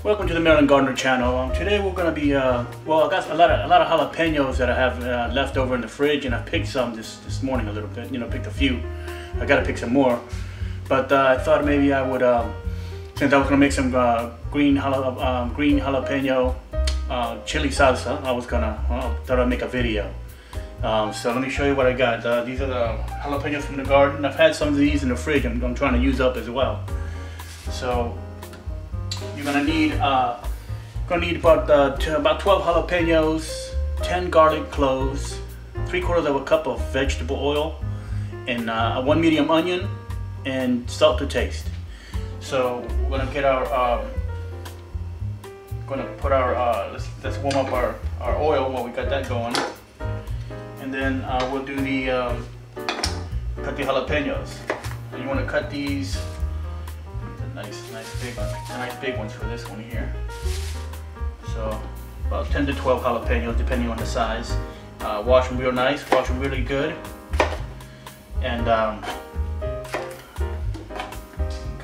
Welcome to the Maryland Gardener channel. Today we're going to be, well, I got a lot of jalapenos that I have left over in the fridge, and I picked some this morning a little bit, picked a few. I got to pick some more. But I thought maybe I would, since I was going to make some green jalapeno chili salsa, thought I'd make a video. So let me show you what I got. These are the jalapenos from the garden. I've had some of these in the fridge. I'm trying to use up as well. So you're gonna need about 12 jalapenos, 10 garlic cloves, 3/4 cup of vegetable oil, and 1 medium onion, and salt to taste. So we're gonna get our let's warm up our oil while we got that going, and then we'll do cut the jalapenos. And you want to cut these. Nice big ones for this one here. So about 10 to 12 jalapenos depending on the size. Wash them real nice, wash them really good, and cut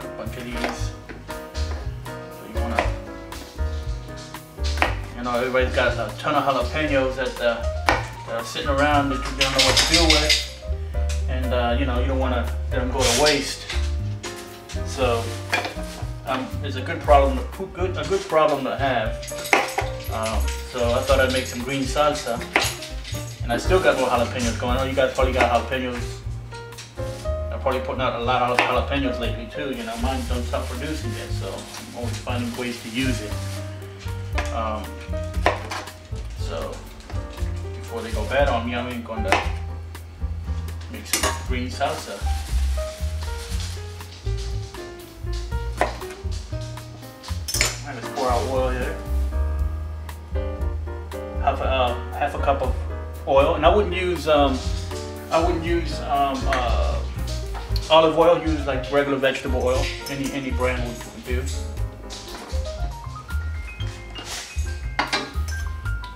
a bunch of these. So you want to, everybody's got a ton of jalapenos that are sitting around that you don't know what to do with, and you don't want to let them go to waste. So it's a good problem to have. So I thought I'd make some green salsa, and I still got more jalapenos going. I know you guys probably got jalapenos. I'm probably putting out a lot of jalapenos lately too. Mine don't stop producing yet, so I'm always finding ways to use it. So before they go bad on me, I'm going to make some green salsa. Let's pour out oil here. Half a cup of oil, and I wouldn't use olive oil. Use like regular vegetable oil. Any brand would do.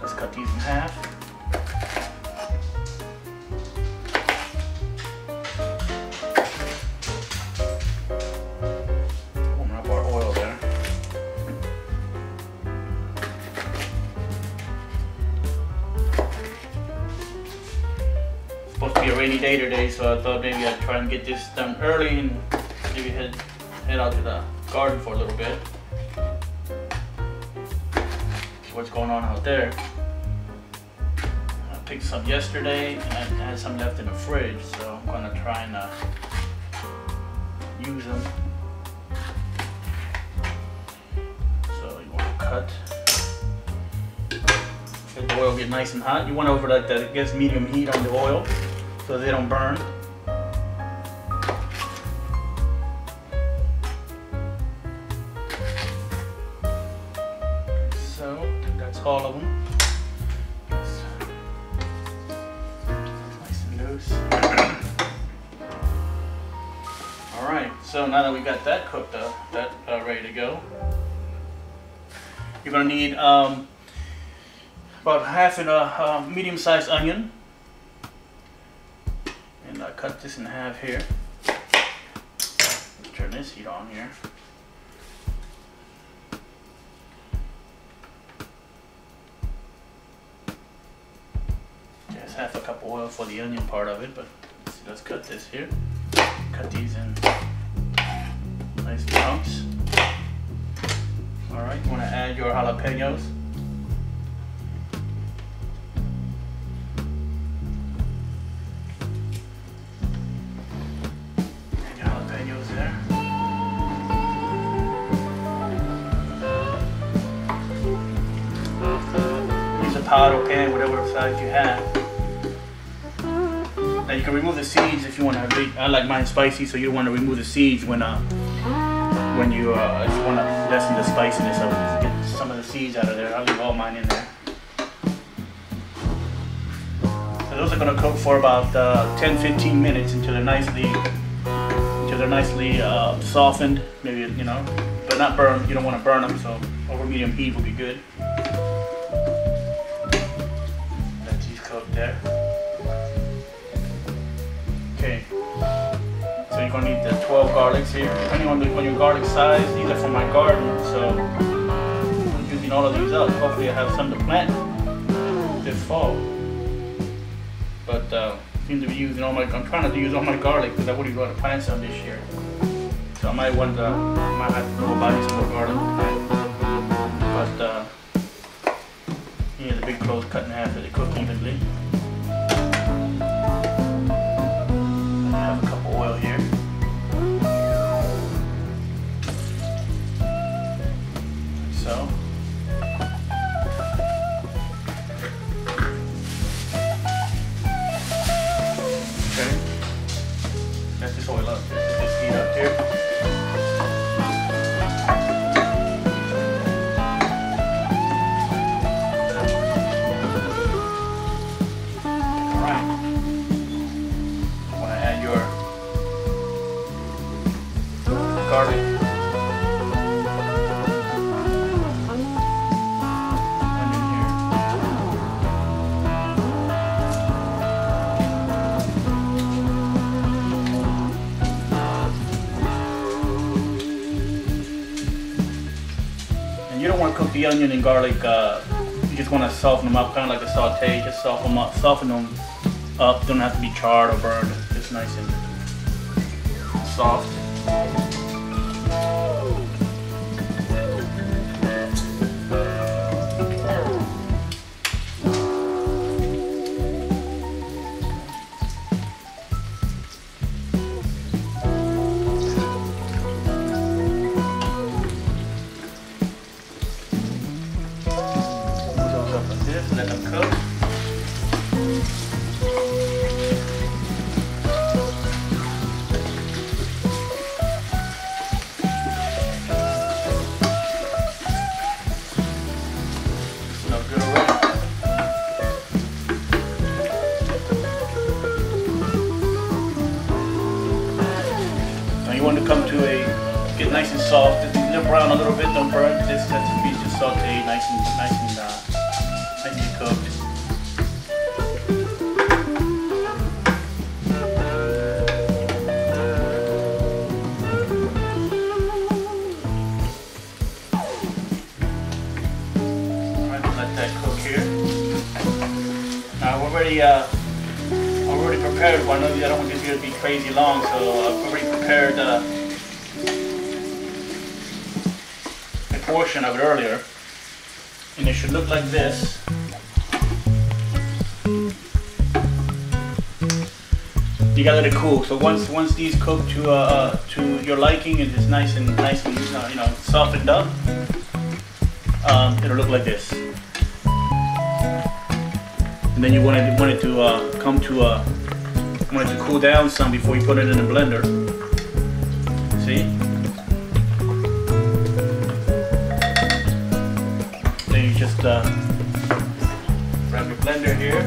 Let's cut these in half. Supposed to be a rainy day today, so I thought maybe I'd try and get this done early and maybe head out to the garden for a little bit. See what's going on out there. I picked some yesterday and I had some left in the fridge, so I'm gonna try and use them. So you want to cut. Let the oil get nice and hot. You want over that it gets medium heat on the oil so they don't burn. So I think that's all of them. Nice and loose. All right. So now that we got that cooked up, ready to go, you're gonna need about half a medium-sized onion, and I cut this in half here. Let's turn this heat on here. Just half a cup of oil for the onion part of it, but let's cut this here. Cut these in nice chunks. All right, you want to add your jalapenos. Pot or pan, whatever size you have. Now you can remove the seeds if you want to. I like mine spicy, so you want to remove the seeds when you if you want to lessen the spiciness of it. Get some of the seeds out of there. I'll leave all mine in there. So those are going to cook for about 10-15 minutes until they're nicely softened. Maybe but not burned. You don't want to burn them, so over medium heat will be good. There. Okay, so you're going to need the 12 garlics here. Depending on your garlic size, these are from my garden, so emptying all of these out. Hopefully I have some to plant this fall. But seem to be using all my, I'm trying to use all my garlic because I wouldn't go to plant some this year. So I might have to go buy some more garlic. But yeah, the big cloves cut in half so they cook evenly. I have a cup of oil here. So. Okay. That's this oil up. This heat up here. Garlic. Onion here. And you don't want to cook the onion and garlic, you just want to soften them up, kind of like a saute, just soften them up, don't have to be charred or burned, just nice and soft. Let them cook. Smells good already. Now you want to come to get nice and soft. They'll brown a little bit. Don't burn. This has to be just sauteed, nice and cooked. Alright, let that cook here. Now we're already prepared. Well, I know I don't want this here to be crazy long, so I've already prepared a portion of it earlier. And it should look like this. You gotta let it cool. So once these cook to your liking and it's nice and softened up, it'll look like this. And then you want it to cool down some before you put it in the blender. See? Then you just grab your blender here.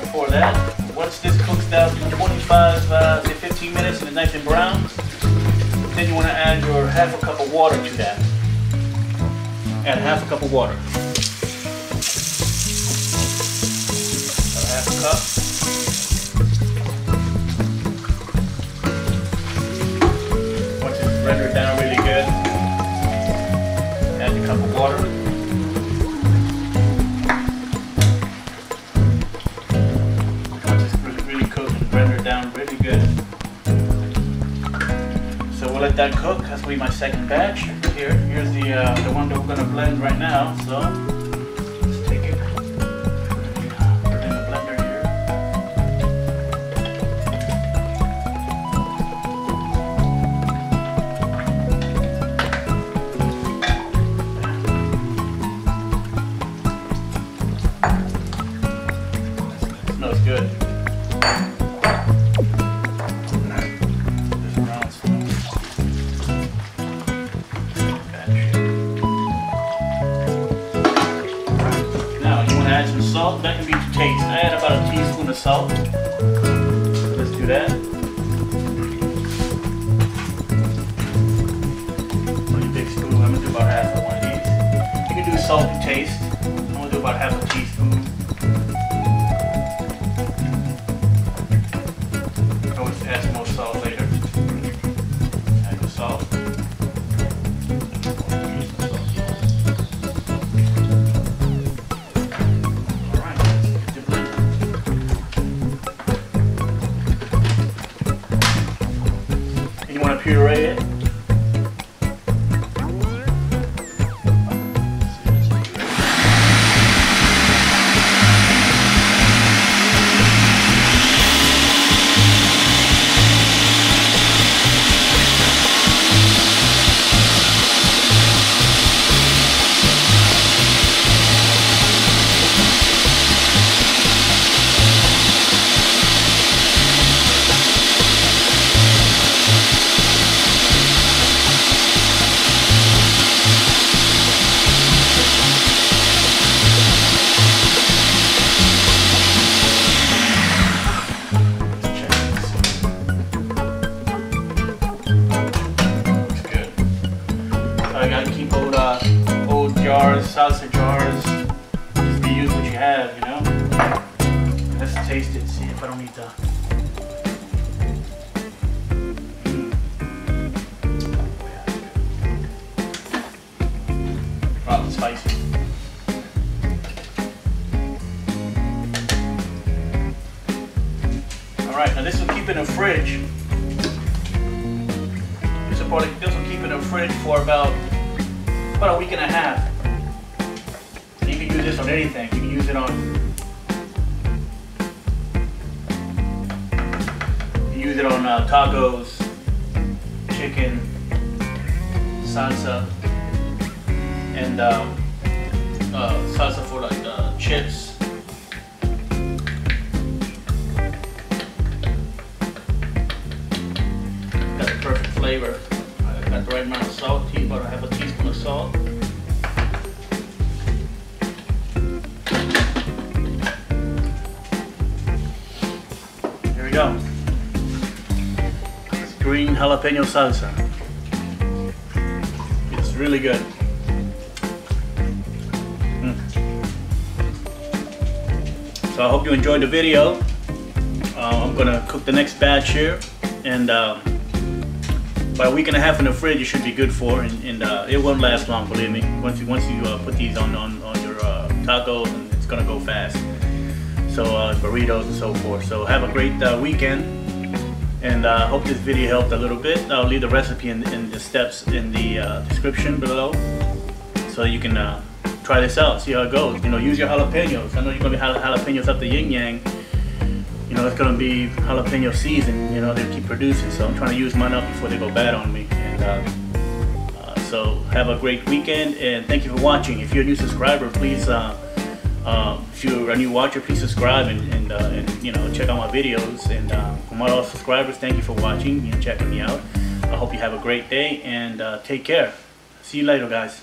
Before that, once this cooks down to 25 to 15 minutes and it's nice and brown, then you want to add your half a cup of water to that. Add half a cup of water. Half a cup. Once it's rendered down really good, add a cup of water. Once it's really cooked and rendered down really good. So we'll let that cook. That's will be my second batch. Here's the one that we're going to blend right now. So let's take it. Smells good. Now you want to add some salt. That can be to taste. I add about a teaspoon of salt. So let's do that. Pretty big spoon. I'm gonna do about half of one of these. You can do salt to taste. I'm gonna do about half a teaspoon. if I don't need that. Wow, it's spicy. Alright, now this will keep in the fridge. This will keep in the fridge for about a week and a half. And you can use this on anything. You can use it on tacos, chicken, salsa, and salsa for like chips. Got the perfect flavor. I got the right amount of salt, but I have a teaspoon of salt. Here we go. It's green jalapeno salsa. It's really good. So I hope you enjoyed the video. I'm gonna cook the next batch here, and by a week and a half in the fridge, it should be good for, and it won't last long, believe me. Once you put these on your tacos, and it's gonna go fast. So burritos and so forth. So have a great weekend, and hope this video helped a little bit. I'll leave the recipe and the steps in the description below, so you can try this out, see how it goes. You know, use your jalapenos. I know you're gonna be jalapenos up the yin yang. You know, it's gonna be jalapeno season. You know, they keep producing, so I'm trying to use mine up before they go bad on me. And so have a great weekend, and thank you for watching. If you're a new subscriber, please, if you're a new watcher, please subscribe and you know, check out my videos. And for my all subscribers, thank you for watching and checking me out. I hope you have a great day, and take care. See you later, guys.